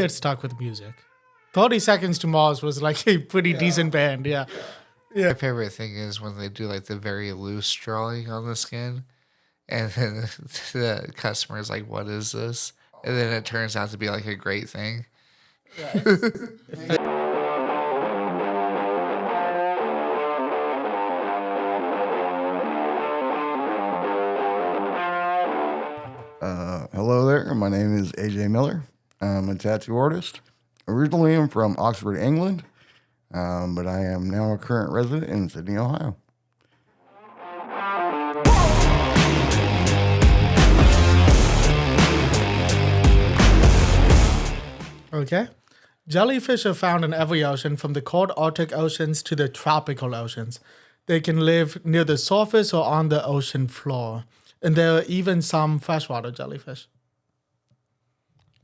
Get stuck with music. 30 Seconds to Mars was like a pretty decent band. Yeah. My favorite thing is when they do like the very loose drawing on the skin, and then the customer is like, "What is this?" And then it turns out to be like a great thing. Hello there. My name is AJ Miller. I'm a tattoo artist. Originally, I'm from Oxford, England, but I am now a current resident in Sydney, Ohio. Okay. Jellyfish are found in every ocean, from the cold Arctic oceans to the tropical oceans. They can live near the surface or on the ocean floor. And there are even some freshwater jellyfish.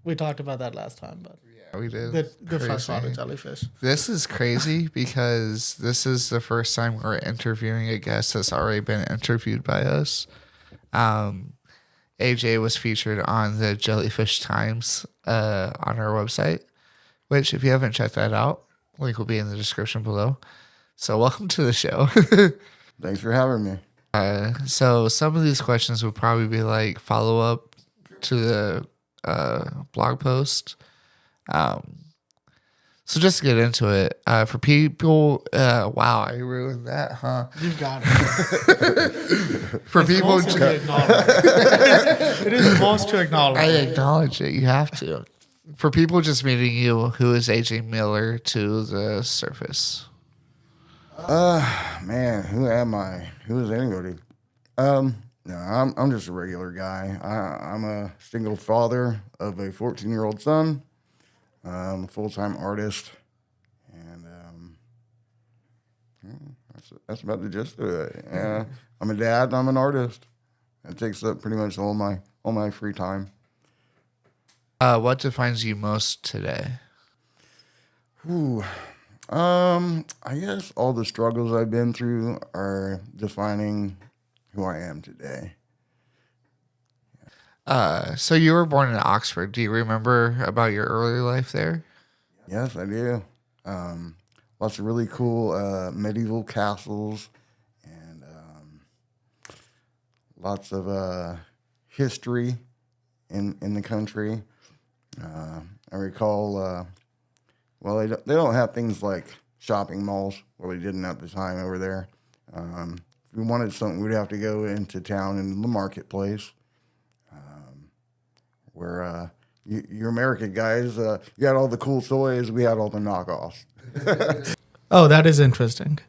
We talked about that last time, but Yeah, we did. the freshwater jellyfish. This is crazy because this is the first time we're interviewing a guest that's already been interviewed by us. AJ was featured on the Jellyfish Times on our website, which if you haven't checked that out, link will be in the description below. So welcome to the show. Thanks for having me. So some of these questions would probably be like follow up to the blog post. So just to get into it, for people, wow, I ruined that, huh? You've got it. For people, It is most to acknowledge. I acknowledge it. You have to. For people just meeting you, who is AJ Miller to the surface? Man, who am I? Who is anybody? No, I'm just a regular guy. I'm a single father of a 14-year-old son. I'm a full-time artist, and that's about the gist of it. Yeah, I'm a dad and I'm an artist. It takes up pretty much all my free time. What defines you most today? I guess all the struggles I've been through are defining who I am today. So you were born in Oxford. Do you remember about your early life there? Yes, I do. Lots of really cool medieval castles and lots of history in the country. I recall, well, they don't have things like shopping malls, well, they didn't at the time over there. If we wanted something, we'd have to go into town in the marketplace. Where you American guys, you had all the cool toys, we had all the knockoffs. Oh, that is interesting.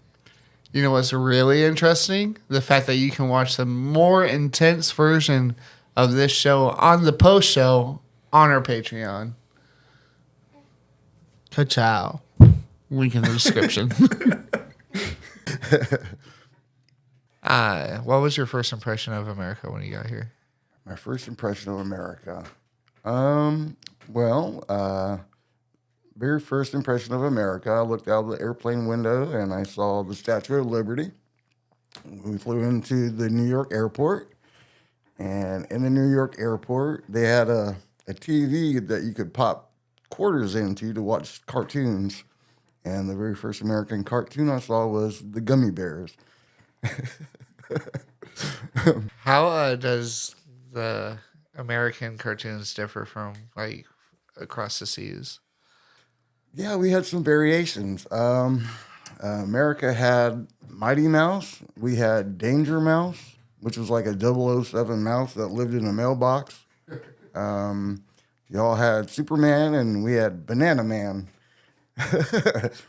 You know what's really interesting? The fact that you can watch the more intense version of this show on the post show on our Patreon. Ka-chow. Link in the description. What was your first impression of America when you got here? My first impression of America. Very first impression of America, I looked out the airplane window and I saw the Statue of Liberty. We flew into the New York airport, and in the New York airport, they had a TV that you could pop quarters into to watch cartoons. And the very first American cartoon I saw was the Gummy Bears. How does the American cartoons differ from like across the seas? Yeah, we had some variations. America had Mighty Mouse. We had Danger Mouse, which was like a 007 mouse that lived in a mailbox. Y'all had Superman, and we had Banana Man,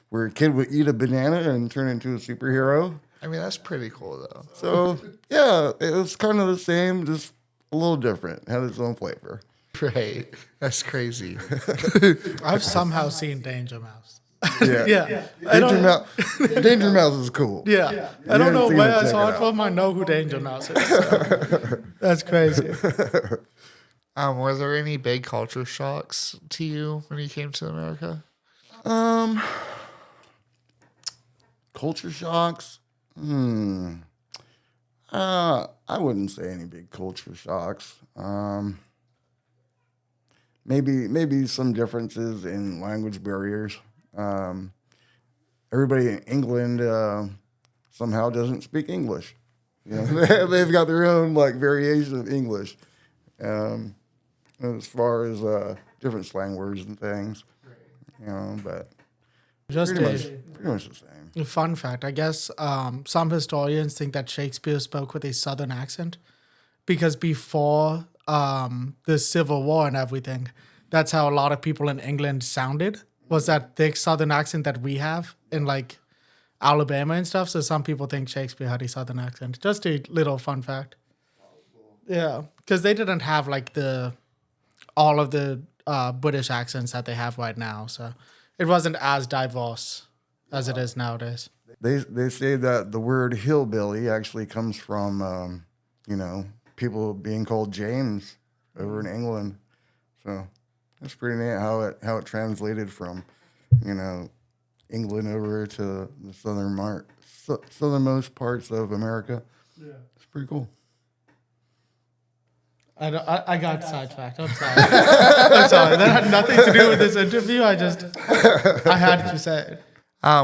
where a kid would eat a banana and turn into a superhero. I mean, that's pretty cool, though. So, yeah, it was kind of the same, just a little different. It had its own flavor. Right. That's crazy. I've somehow seen Danger Mouse. Yeah. Yeah. Danger Mouse is cool. Yeah. I You don't know haven't seen where it, I check saw it it out. from. I know who Danger Mouse is. So. That's crazy. Were there any big culture shocks to you when you came to America? Culture shocks? I wouldn't say any big culture shocks. maybe some differences in language barriers. Everybody in England somehow doesn't speak English. You know, they've got their own like variation of English, um, as far as different slang words and things. You know, but Just pretty much the same. a fun fact, I guess some historians think that Shakespeare spoke with a Southern accent because before the Civil War and everything, that's how a lot of people in England sounded, was that thick Southern accent that we have in like Alabama and stuff. So some people think Shakespeare had a Southern accent. Just a little fun fact. Yeah, because they didn't have like all of the British accents that they have right now, so it wasn't as diverse as it is nowadays. They say that the word hillbilly actually comes from you know, people being called James over in England. So that's pretty neat how it translated from, you know, England over to the southernmost parts of America. Yeah, it's pretty cool. I got sidetracked. I'm sorry. I'm sorry. That had nothing to do with this interview. I had to say it.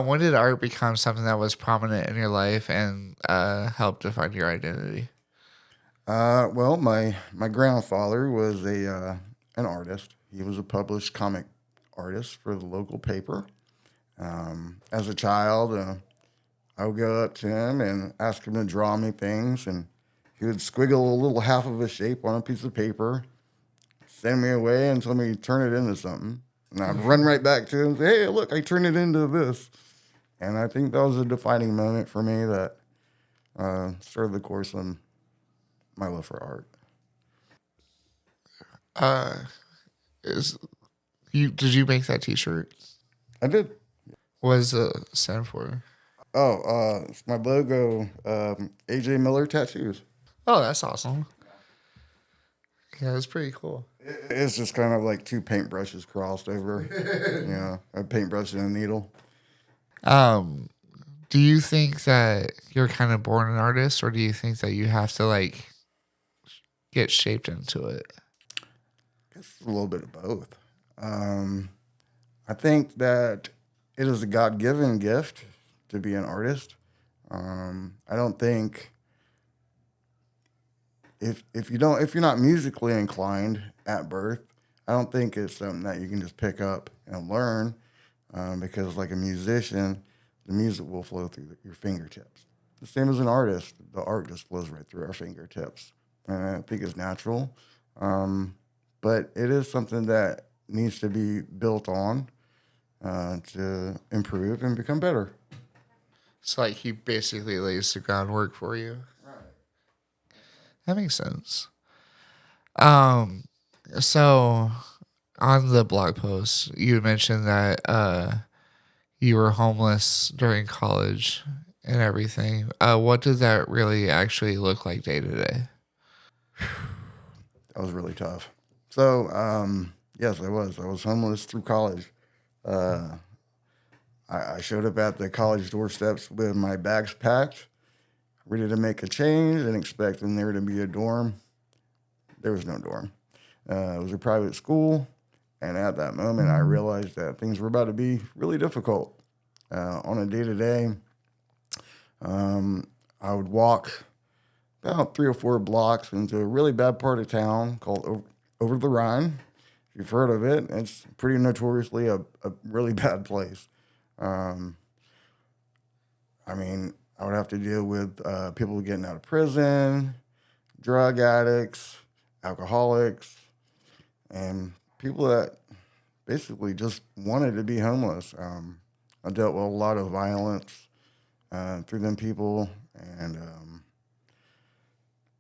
When did art become something that was prominent in your life and help define your identity? Well, my grandfather was an artist. He was a published comic artist for the local paper. As a child, I would go up to him and ask him to draw me things, and he would squiggle a little half of a shape on a piece of paper, send me away and tell me to turn it into something. And I'd run right back to him and say, hey, look, I turned it into this. And I think that was a defining moment for me that started the course of my love for art. Did you make that T-shirt? I did. What does it stand for? It's my logo, AJ Miller Tattoos. Oh, that's awesome. Yeah, that's pretty cool. It's just kind of like two paintbrushes crossed over. You know, a paintbrush and a needle. Do you think that you're kind of born an artist, or do you think that you have to like get shaped into it? I guess a little bit of both. I think that it is a God-given gift to be an artist. I don't think if you're not musically inclined at birth, I don't think it's something that you can just pick up and learn, because like a musician, the music will flow through your fingertips. The same as an artist, the art just flows right through our fingertips, and I think it's natural. But it is something that needs to be built on to improve and become better. So like he basically lays the groundwork for you. Right. That makes sense. So on the blog post, you mentioned that you were homeless during college and everything. What did that really actually look like day to day? That was really tough. So, yes, I was. I was homeless through college. I showed up at the college doorsteps with my bags packed, ready to make a change and expecting there to be a dorm. There was no dorm. It was a private school, and at that moment, I realized that things were about to be really difficult. On a day-to-day, I would walk about 3 or 4 blocks into a really bad part of town called Over the Rhine. If you've heard of it, it's pretty notoriously a really bad place. I mean, I would have to deal with people getting out of prison, drug addicts, alcoholics, and people that basically just wanted to be homeless. I dealt with a lot of violence through them people, and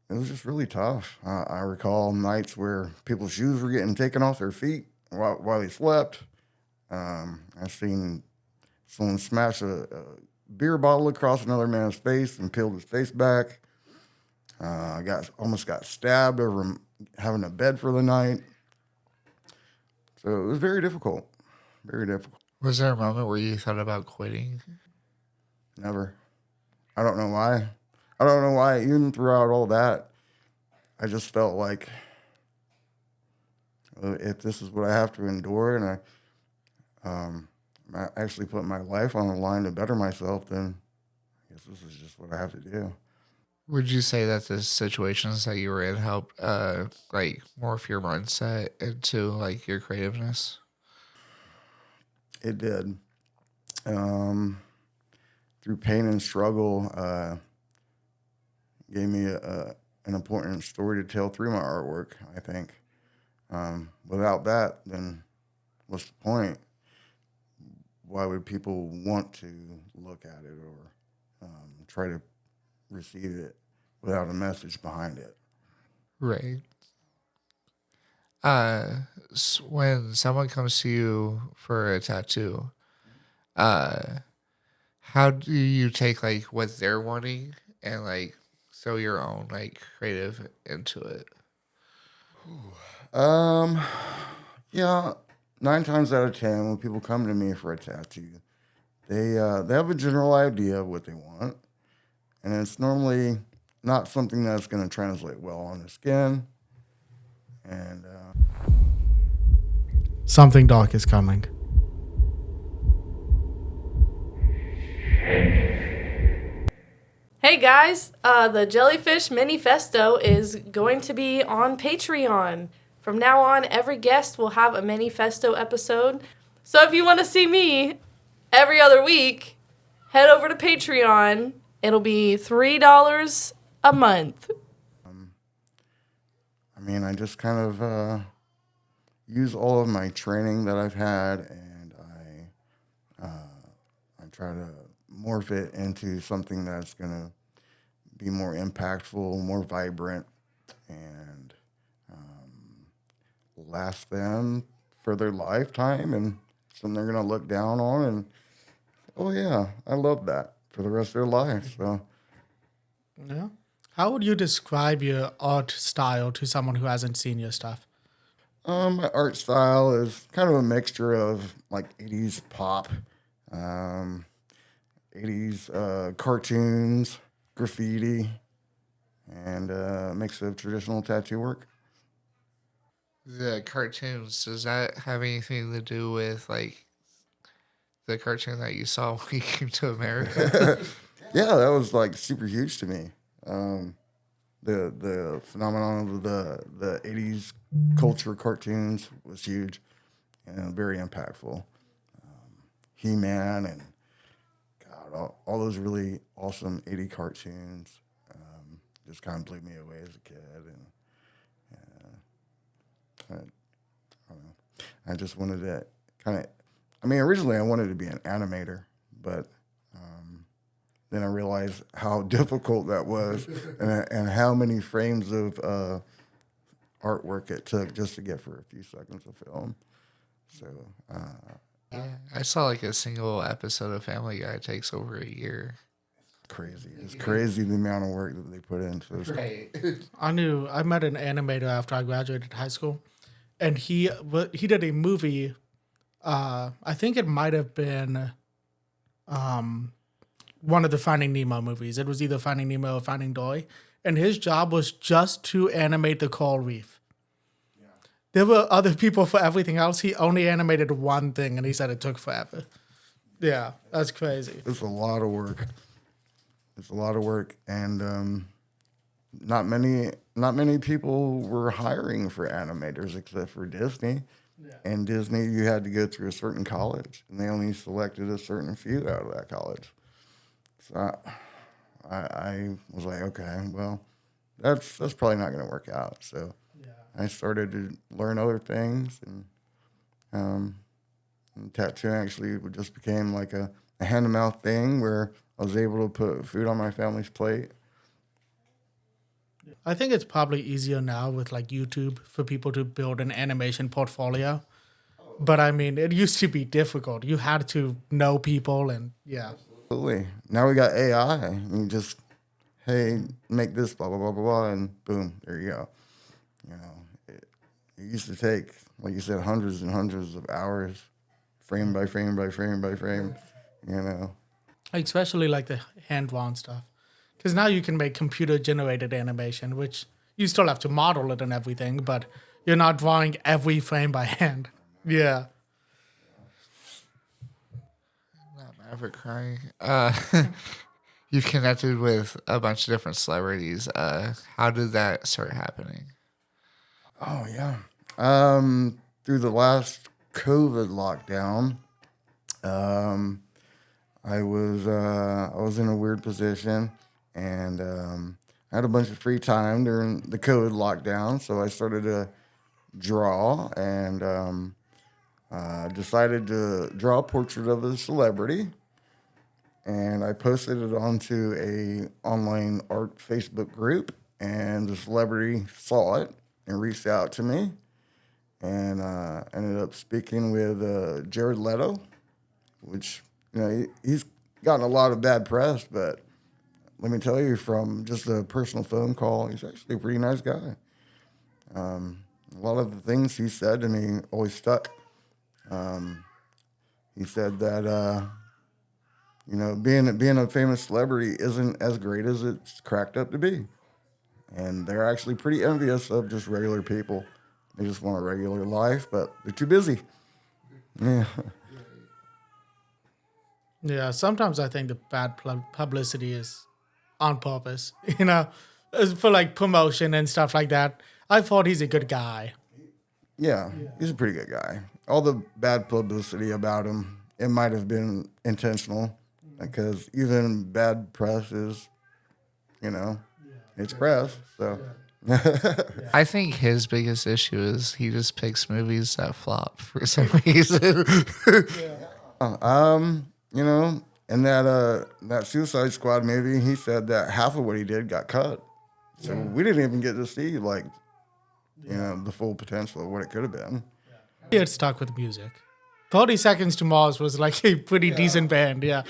it was just really tough. I recall nights where people's shoes were getting taken off their feet while they slept. I've seen someone smash a beer bottle across another man's face and peeled his face back. I almost got stabbed over having a bed for the night. So it was very difficult. Very difficult. Was there a moment where you thought about quitting? Never. I don't know why. I don't know why. Even throughout all that, I just felt like if this is what I have to endure, and I actually put my life on the line to better myself, then I guess this is just what I have to do. Would you say that the situations that you were in helped like morph your mindset into like your creativeness? It did. Um, Through pain and struggle, gave me an important story to tell through my artwork, I think. Without that, then what's the point? Why would people want to look at it or try to receive it without a message behind it? Right. When someone comes to you for a tattoo, uh, how do you take like what they're wanting and like throw your own like creative into it? Um, yeah, 9 times out of 10, when people come to me for a tattoo, they have a general idea of what they want, and it's normally not something that's going to translate well on the skin. And Something dark is coming. Hey guys, the Jellyfish Manifesto is going to be on Patreon. From now on, every guest will have a Manifesto episode. So if you want to see me every other week, head over to Patreon. It'll be $3 a month. I mean, I just kind of use all of my training that I've had, and I try to morph it into something that's going to be more impactful, more vibrant, and last them for their lifetime, and something they're going to look down on and, oh yeah, I love that for the rest of their life. So Yeah. How would you describe your art style to someone who hasn't seen your stuff? my art style is kind of a mixture of like 80s pop, um, 80s cartoons, graffiti, and a mix of traditional tattoo work. The cartoons, does that have anything to do with like the cartoon that you saw when you came to America? Yeah, that was like super huge to me. Um, the phenomenon of the 80s culture cartoons was huge and very impactful. He-Man and God, all those really awesome 80 cartoons just kind of blew me away as a kid. And I don't know. I just wanted to kind of, I mean, originally I wanted to be an animator, but then I realized how difficult that was and how many frames of artwork it took just to get for a few seconds of film. So, Yeah, I saw like a single episode of Family Guy takes over a year. crazy. It's crazy the amount of work that they put into it. Right. I met an animator after I graduated high school, and he did a movie. I think it might have been one of the Finding Nemo movies. It was either Finding Nemo or Finding Dory, and his job was just to animate the coral reef. There were other people for everything else. He only animated one thing, and he said it took forever. Yeah, that's crazy. It's a lot of work. It's a lot of work, and not many people were hiring for animators except for Disney. Yeah. And Disney, you had to go through a certain college, and they only selected a certain few out of that college. So I was like, okay, well, that's probably not going to work out. So I started to learn other things, and tattooing actually just became like a hand-to-mouth thing where I was able to put food on my family's plate. I think it's probably easier now with like YouTube for people to build an animation portfolio. But I mean, it used to be difficult. You had to know people, and yeah. Absolutely. Now we got AI. You just, hey, make this, blah, blah, blah, blah, blah, and boom, there you go. You know, it used to take, like you said, hundreds and hundreds of hours, frame by frame by frame by frame, you know. Especially like the hand-drawn stuff. Because now you can make computer-generated animation, which you still have to model it and everything, but You're not drawing every frame by hand. Yeah. Not Maverick crying. You've connected with a bunch of different celebrities. How did that start happening? Oh yeah. Through the last COVID lockdown, um, I was in a weird position, and I had a bunch of free time during the COVID lockdown, so I started to draw and decided to draw a portrait of a celebrity, and I posted it onto a online art Facebook group, and the celebrity saw it and reached out to me, and ended up speaking with Jared Leto, which he's gotten a lot of bad press, but let me tell you, from just a personal phone call, he's actually a pretty nice guy. A lot of the things he said to me always stuck. He said that being a famous celebrity isn't as great as it's cracked up to be, and they're actually pretty envious of just regular people. They just want a regular life, but they're too busy. Yeah. Yeah, sometimes I think the bad publicity is on purpose, it's for like promotion and stuff like that. I thought he's a good guy. Yeah, he's a pretty good guy. All the bad publicity about him, it might have been intentional, because even bad press is, it's press. So, I think his biggest issue is he just picks movies that flop for some reason. in that Suicide Squad movie, he said that half of what he did got cut. So we didn't even get to see the full potential of what it could have been. He had stuck with music. 30 Seconds to Mars was like a pretty decent band. Yeah.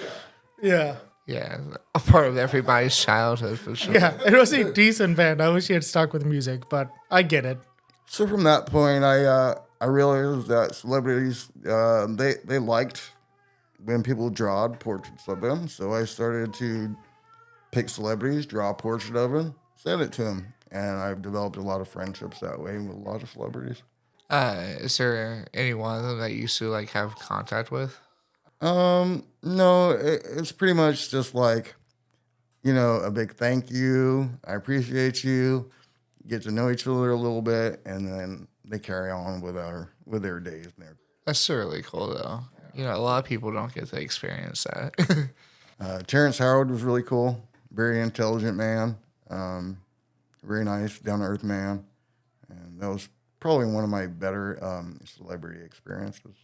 Yeah. Yeah, a part of everybody's childhood for sure. Yeah. It was a decent band. I wish he had stuck with music, but I get it. So from that point, I realized that celebrities they liked when people drawed portraits of them. So I started to pick celebrities, draw a portrait of them, send it to them, and I've developed a lot of friendships that way with a lot of celebrities. Is there any one of them that you used to like have contact with? No, it's pretty much just like, a big thank you. I appreciate you. Get to know each other a little bit, and then they carry on with their days. That's really cool though. A lot of people don't get to experience that. Terrence Howard was really cool. Very intelligent man. Very nice, down to earth man, and that was probably one of my better celebrity experiences.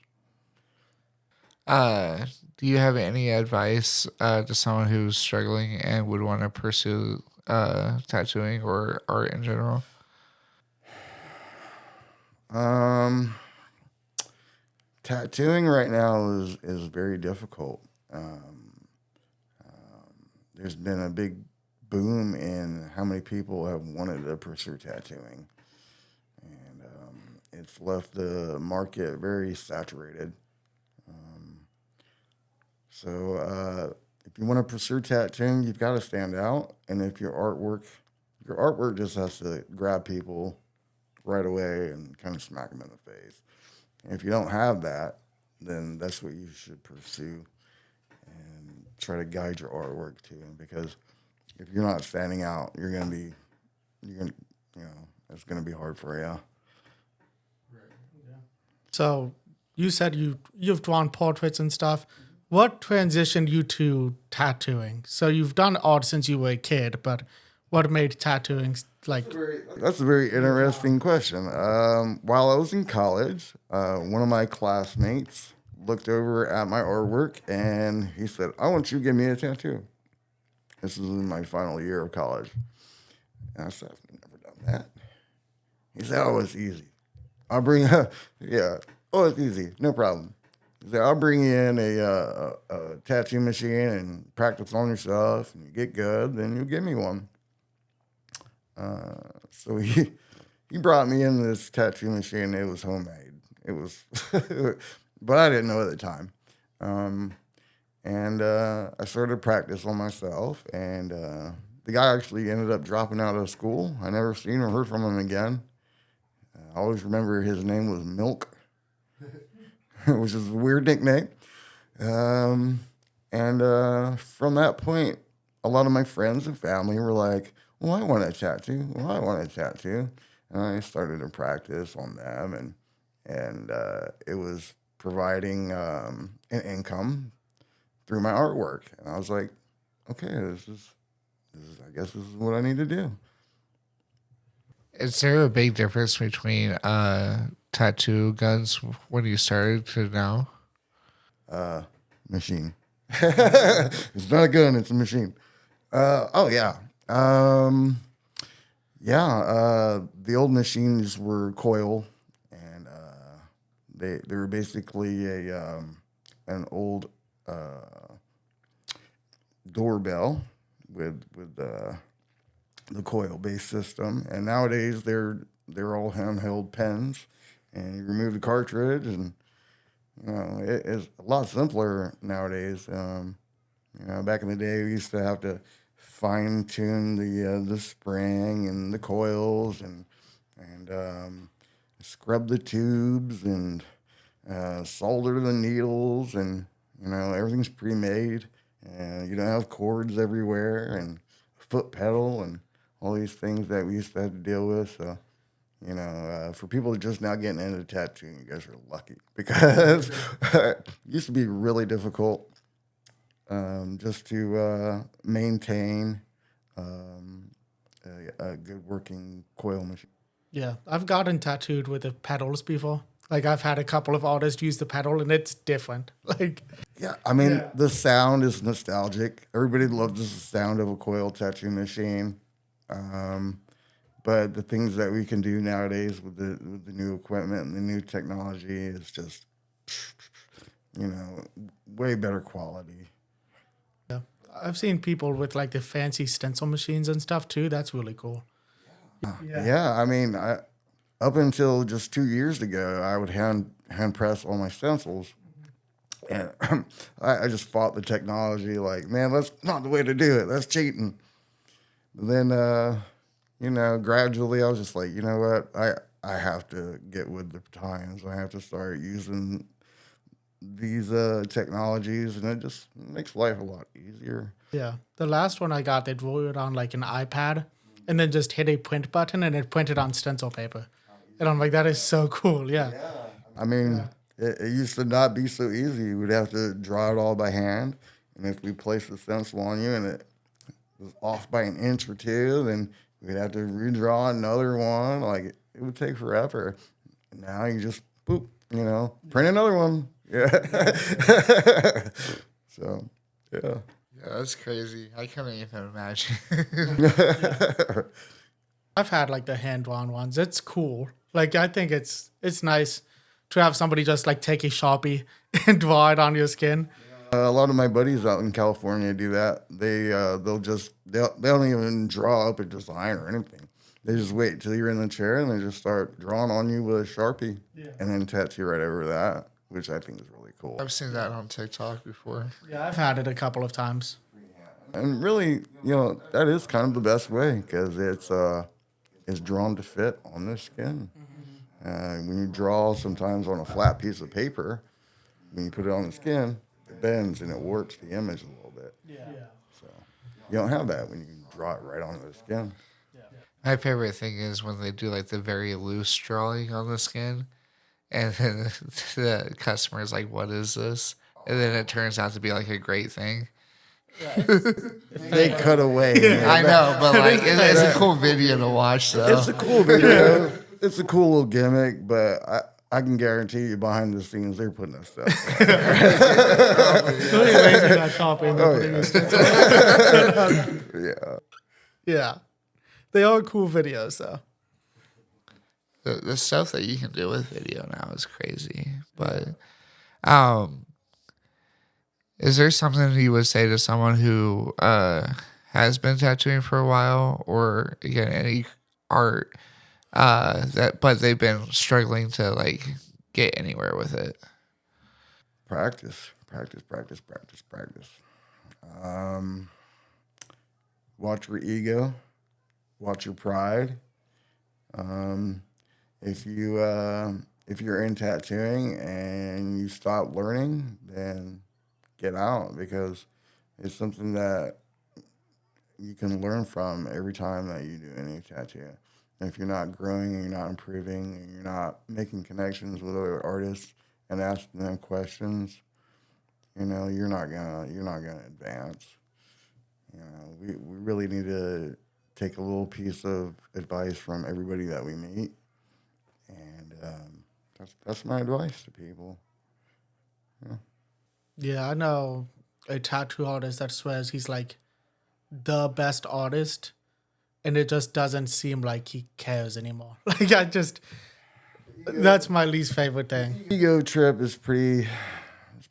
Do you have any advice to someone who's struggling and would want to pursue tattooing or art in general? Tattooing right now is very difficult. There's been a big boom in how many people have wanted to pursue tattooing, and it's left the market very saturated. So if you want to pursue tattooing, you've got to stand out, and if your artwork just has to grab people right away and kind of smack them in the face. And if you don't have that, then that's what you should pursue and try to guide your artwork to. Because if you're not standing out, it's gonna be hard for you. So you said you've drawn portraits and stuff. What transitioned you to tattooing? So you've done art since you were a kid, but what made tattooing like? That's a very interesting question. While I was in college, one of my classmates looked over at my artwork and he said, "I want you to give me a tattoo." This was in my final year of college. And I said, "I've never done that." He said, "Oh, it's easy. I'll bring it's easy, no problem." He said, "I'll bring you in a tattoo machine and practice on yourself, and you get good, then you'll give me one." So he brought me in this tattoo machine. It was homemade. It was, but I didn't know at the time. And I started practice on myself, and the guy actually ended up dropping out of school. I never seen or heard from him again. I always remember his name was Milk, which is a weird nickname. And from that point, a lot of my friends and family were like, well, I want a tattoo. Well, I want a tattoo. And I started to practice on them, and it was providing an income through my artwork. And I was like, okay, I guess this is what I need to do. Is there a big difference between tattoo guns when you started to now? Machine. It's not a gun, it's a machine. Oh, yeah. The old machines were coil, and they were basically an old doorbell with the coil based system. And nowadays they're all handheld pens, and you remove the cartridge, and it is a lot simpler nowadays. Back in the day, we used to have to fine tune the spring and the coils, and scrub the tubes, and solder the needles, and everything's pre-made, and you don't have cords everywhere, and foot pedal, and all these things that we used to have to deal with. So, for people just now getting into tattooing, you guys are lucky, because it used to be really difficult just to maintain a good working coil machine. Yeah, I've gotten tattooed with the pedals before. Like I've had a couple of artists use the pedal, and it's different. Like, Yeah, I mean, the sound is nostalgic. Everybody loves the sound of a coil tattoo machine. But the things that we can do nowadays with the new equipment and the new technology is just, way better quality. yeah, I've seen people with like the fancy stencil machines and stuff too. That's really cool. Yeah, I mean, up until just 2 years ago, I would hand press all my stencils, and I just fought the technology. Like, man, that's not the way to do it. That's cheating. But then, gradually, I was just like, you know what? I have to get with the times. I have to start using these technologies, and it just makes life a lot easier. Yeah, the last one I got, they drew it on like an iPad, and then just hit a print button, and it printed on stencil paper. And I'm like, that is so cool. Yeah. I mean, it used to not be so easy. We'd have to draw it all by hand, and if we placed the stencil on you and it was off by an inch or two, then we'd have to redraw another one. Like, it would take forever. Now you just boop, print another one. Yeah. So, yeah. Yeah, that's crazy. I can't even imagine. I've had like the hand drawn ones. It's cool. Like I think it's nice to have somebody just like take a Sharpie and draw it on your skin. A lot of my buddies out in California do that. They don't even draw up a design or anything. They just wait till you're in the chair, and they just start drawing on you with a Sharpie, and then tattoo right over that, which I think is really cool. I've seen that on TikTok before. Yeah, I've had it a couple of times. And really, that is kind of the best way, because it's drawn to fit on the skin. When you draw sometimes on a flat piece of paper, when you put it on the skin, it bends and it warps the image a little bit. Yeah. So you don't have that when you draw it right onto the skin. My favorite thing is when they do like the very loose drawing on the skin, and then the customer is like, "What is this?" And then it turns out to be like a great thing. They cut away. I know, but like it's a cool video to watch, though. It's a cool video. It's a cool little gimmick, but I can guarantee you behind the scenes they're putting that stuff. Really amazing that Sharpie and putting your stencil. Yeah. They are cool videos though. The stuff that you can do with video now is crazy. But is there something you would say to someone who has been tattooing for a while, or again any art but they've been struggling to like get anywhere with it? Practice. Watch your ego. Watch your pride. if you're in tattooing and you stop learning, then get out, because it's something that you can learn from every time that you do any tattoo. And if you're not growing and you're not improving and you're not making connections with other artists and asking them questions, you're not gonna advance. We really need to take a little piece of advice from everybody that we meet, and that's my advice to people. Yeah, I know a tattoo artist that swears he's like the best artist, and it just doesn't seem like he cares anymore. Like that's my least favorite thing. Ego trip is pretty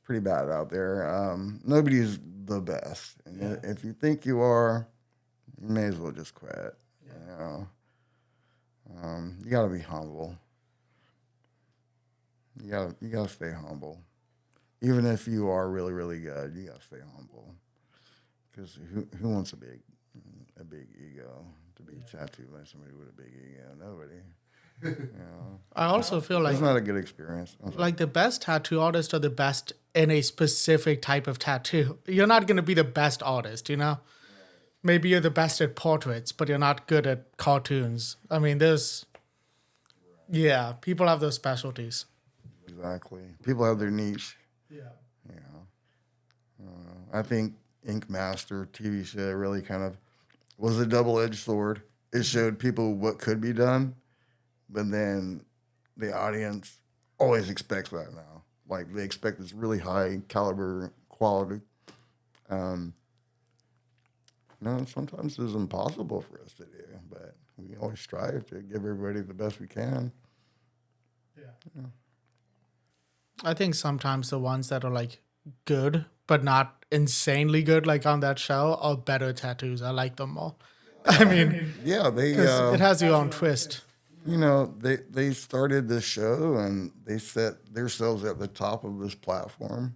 bad out there. Nobody's the best, and if you think you are, you may as well just quit. You know, you gotta be humble. You gotta stay humble. Even if you are really really good, you gotta stay humble. Because who wants a big ego to be tattooed by somebody with a big ego? Nobody. I also feel like It's not a good experience. like the best tattoo artists are the best in a specific type of tattoo. You're not going to be the best artist, you know? Maybe you're the best at portraits, but you're not good at cartoons. I mean, people have those specialties. Exactly. People have their niche. Yeah. You I think Ink Master TV show really kind of was a double-edged sword. It showed people what could be done, but then the audience always expects that now. Like, they expect this really high caliber quality. Sometimes it's impossible for us to do, but we always strive to give everybody the best we can. Yeah. I think sometimes the ones that are like good, but not insanely good, like on that show, are better tattoos. I like them more. I mean, Yeah, it has your own twist. they started this show and they set themselves at the top of this platform.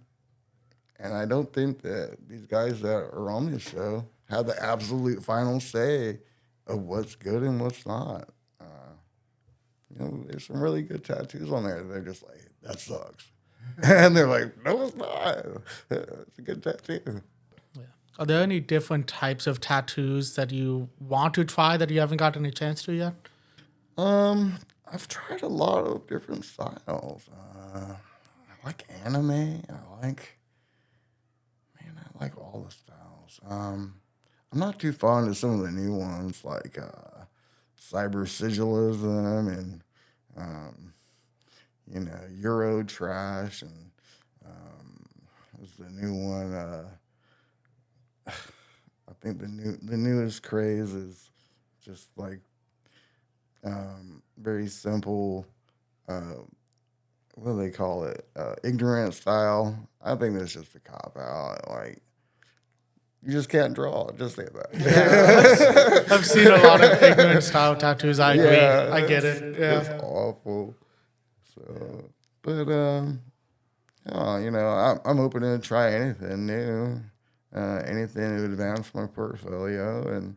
And I don't think that these guys that are on this show have the absolute final say of what's good and what's not. There's some really good tattoos on there. They're just like, that sucks. And they're like, no, it's not. It's a good tattoo. Are there any different types of tattoos that you want to try that you haven't gotten a chance to yet? I've tried a lot of different styles. I like anime. I like all the styles. I'm not too fond of some of the new ones, like cyber sigilism and Euro trash, and what's the new one? I think the newest craze is just like very simple. What do they call it? Ignorant style. I think that's just a cop out. Like, you just can't draw. Just say that. I've seen a lot of ignorant style tattoos. I agree. Yeah, I get it. It's Yeah. awful. So, but I'm open to try anything new, anything to advance my portfolio and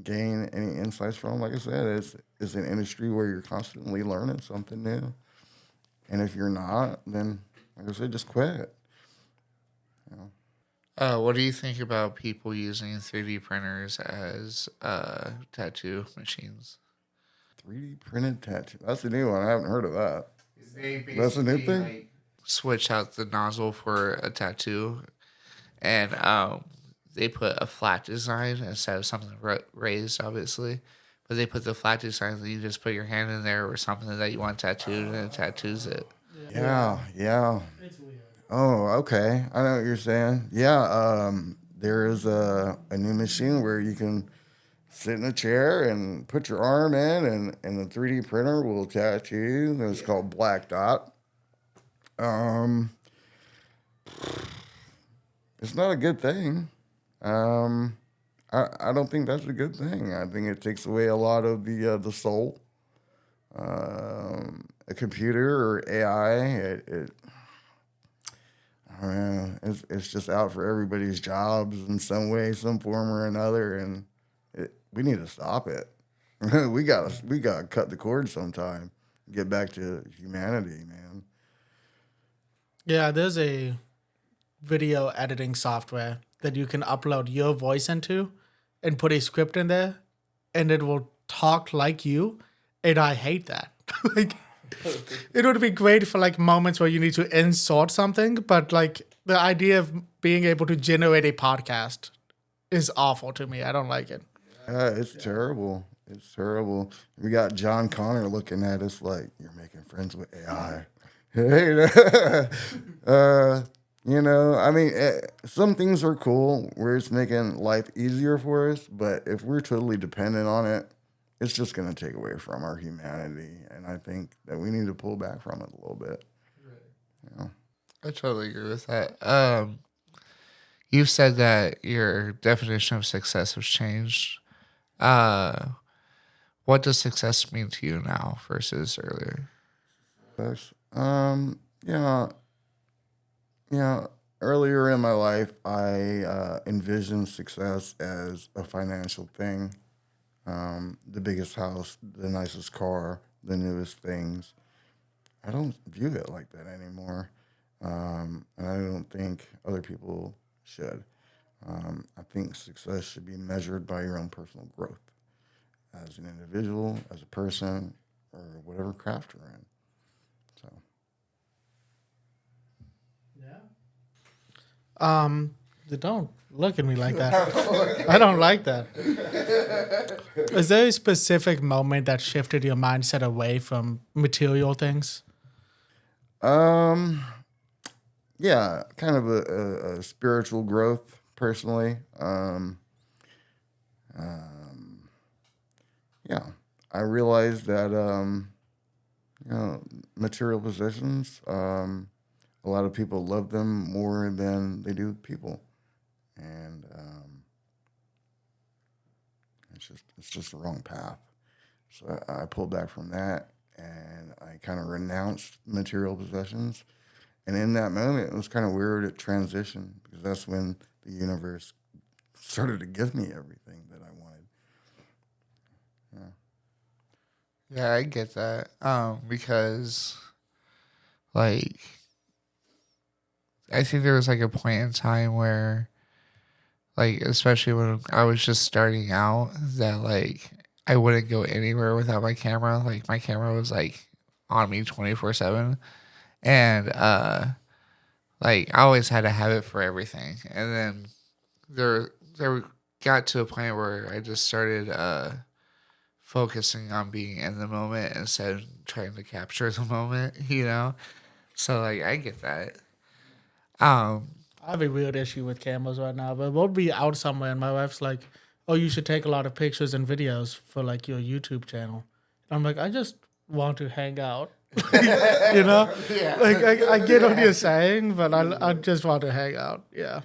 gain any insights from. Like I said, it's an industry where you're constantly learning something new, and if you're not, then like I said, just quit. What do you think about people using 3D printers as tattoo machines? 3D printed tattoo. That's a new one. I haven't heard of that. They That's a new basically, thing? like, switch out the nozzle for a tattoo, and they put a flat design instead of something raised, obviously. But they put the flat design, and you just put your hand in there or something that you want tattooed, and it tattoos it. Yeah. It's weird. Oh, okay. I know what you're saying. Yeah, there is a new machine where you can sit in a chair and put your arm in, and the 3D printer will tattoo. It's called Black Dot. It's not a good thing. I don't think that's a good thing. I think it takes away a lot of the soul. A computer or AI, I don't know, it's just out for everybody's jobs in some way, some form or another, and we need to stop it. we gotta cut the cord sometime. Get back to humanity, man. Yeah, there's a video editing software that you can upload your voice into and put a script in there and it will talk like you. And I hate that. Like, it would be great for like moments where you need to insert something, but like the idea of being able to generate a podcast is awful to me. I don't like it. It's terrible. It's terrible. We got John Connor looking at us like you're making friends with AI. I mean, some things are cool where it's making life easier for us, but if we're totally dependent on it, it's just going to take away from our humanity. And I think that we need to pull back from it a little bit. I totally agree with that. You said that your definition of success has changed. What does success mean to you now versus earlier? Yes. Earlier in my life, I envisioned success as a financial thing. The biggest house, the nicest car, the newest things. I don't view it like that anymore. And I don't think other people should. I think success should be measured by your own personal growth as an individual, as a person, or whatever craft you're in. So. Don't look at me like that. I don't like that. Is there a specific moment that shifted your mindset away from material things? Yeah, kind of a spiritual growth personally. Yeah, I realized that material possessions. A lot of people love them more than they do people, and it's just the wrong path. So I pulled back from that, and I kind of renounced material possessions. And in that moment, it was kind of weird at transition because that's when the universe started to give me everything that I wanted. Yeah, I get that. Because like I think there was like a point in time where like especially when I was just starting out that like I wouldn't go anywhere without my camera. Like my camera was like on me 24/7. And like I always had to have it for everything. And then there got to a point where I just started focusing on being in the moment instead of trying to capture the moment, you know? So like I get that. I have a weird issue with cameras right now, but we'll be out somewhere and my wife's like, "Oh, you should take a lot of pictures and videos for like your YouTube channel." And I'm like, "I just want to hang out." You know? Yeah. Like I get what you're saying, but I just want to hang out. Yeah.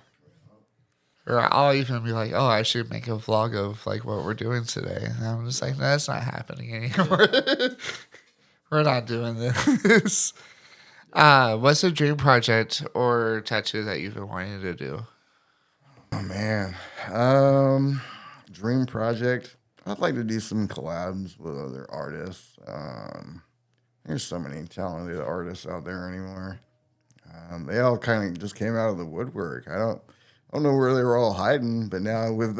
Or I'll even be like, oh, I should make a vlog of like what we're doing today. And I'm just like, no, that's not happening anymore. We're not doing this. What's a dream project or tattoo that you've been wanting to do? Oh man, dream project. I'd like to do some collabs with other artists. There's so many talented artists out there anymore. They all kind of just came out of the woodwork. I don't know where they were all hiding, but now with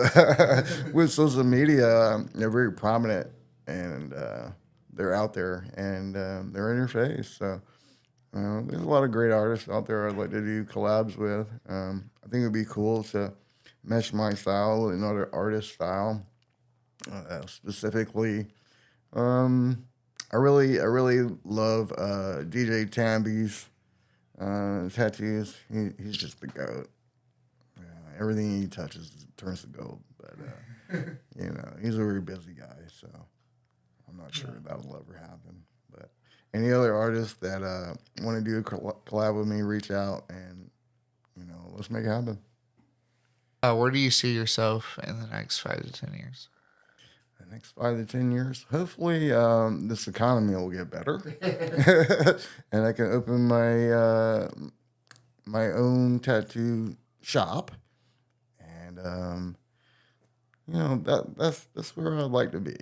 with social media, they're very prominent and they're out there and they're in your face. So there's a lot of great artists out there I'd like to do collabs with. I think it would be cool to mesh my style with another artist's style. Specifically, I really love DJ Tamby's tattoos. He's just the goat. Everything he touches turns to gold. But he's a very busy guy, so I'm not sure that'll ever happen. But any other artists that want to do a collab with me, reach out and let's make it happen. Where do you see yourself in the next 5 to 10 years? The next 5 to 10 years, hopefully, this economy will get better, and I can open my my own tattoo shop, and that's where I'd like to be.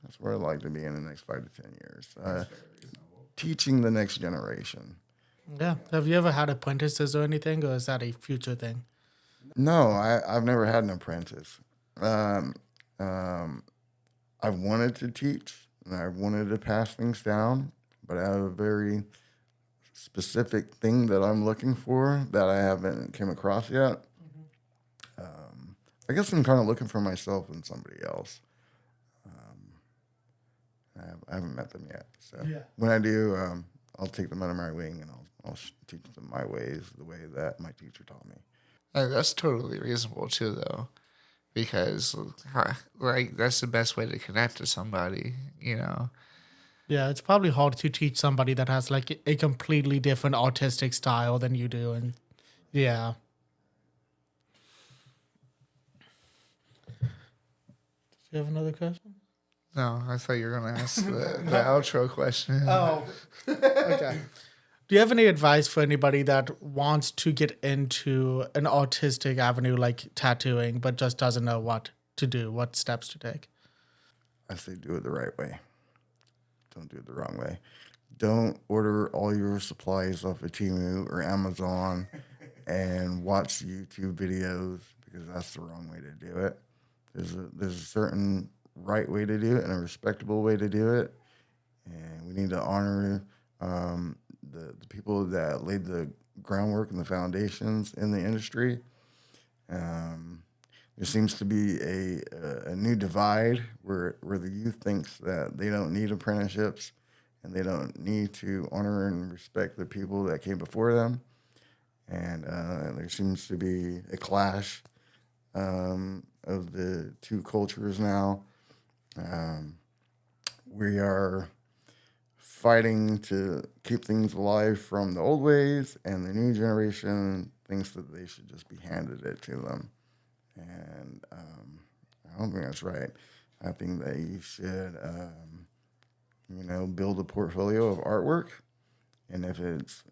That's where I'd like to be in the next 5 to 10 years. Teaching the next generation. Yeah. Have you ever had apprentices or anything, or is that a future thing? No, I've never had an apprentice. I've wanted to teach and I wanted to pass things down, but I have a very specific thing that I'm looking for that I haven't came across yet. I guess I'm kind of looking for myself and somebody else. I haven't met them yet. So when I do, I'll take them under my wing and I'll teach them my ways, the way that my teacher taught me. That's totally reasonable too, though, because like that's the best way to connect to somebody, you know. Yeah, it's probably hard to teach somebody that has like a completely different artistic style than you do, and yeah. Do you have another question? No, I thought you were gonna ask the outro question. Oh, okay. Do you have any advice for anybody that wants to get into an artistic avenue like tattooing, but just doesn't know what to do, what steps to take? I say do it the right way. Don't do it the wrong way. Don't order all your supplies off of Temu or Amazon and watch YouTube videos because that's the wrong way to do it. There's a certain right way to do it and a respectable way to do it, and we need to honor the people that laid the groundwork and the foundations in the industry. There seems to be a new divide where the youth thinks that they don't need apprenticeships and they don't need to honor and respect the people that came before them. And there seems to be a clash of the two cultures now. We are fighting to keep things alive from the old ways, and the new generation thinks that they should just be handed it to them. And I don't think that's right. I think that you should, build a portfolio of artwork, and if it's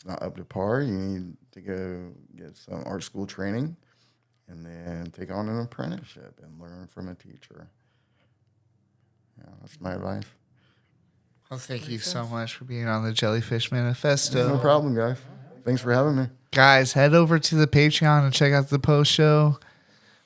not up to par, you need to go get some art school training, and then take on an apprenticeship and learn from a teacher. Yeah, that's my advice. Well, thank you so much for being on the Jellyfish Manifesto. No problem, guys. Thanks for having me. Guys, head over to the Patreon and check out the post show.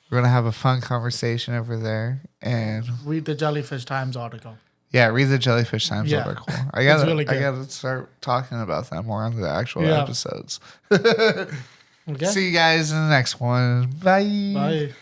We're gonna have a fun conversation over there, and Read the Jellyfish Times article. yeah, read the Jellyfish Times Yeah. article. I gotta start talking about that more on the actual episodes. Okay. See you guys in the next one. Bye. Bye.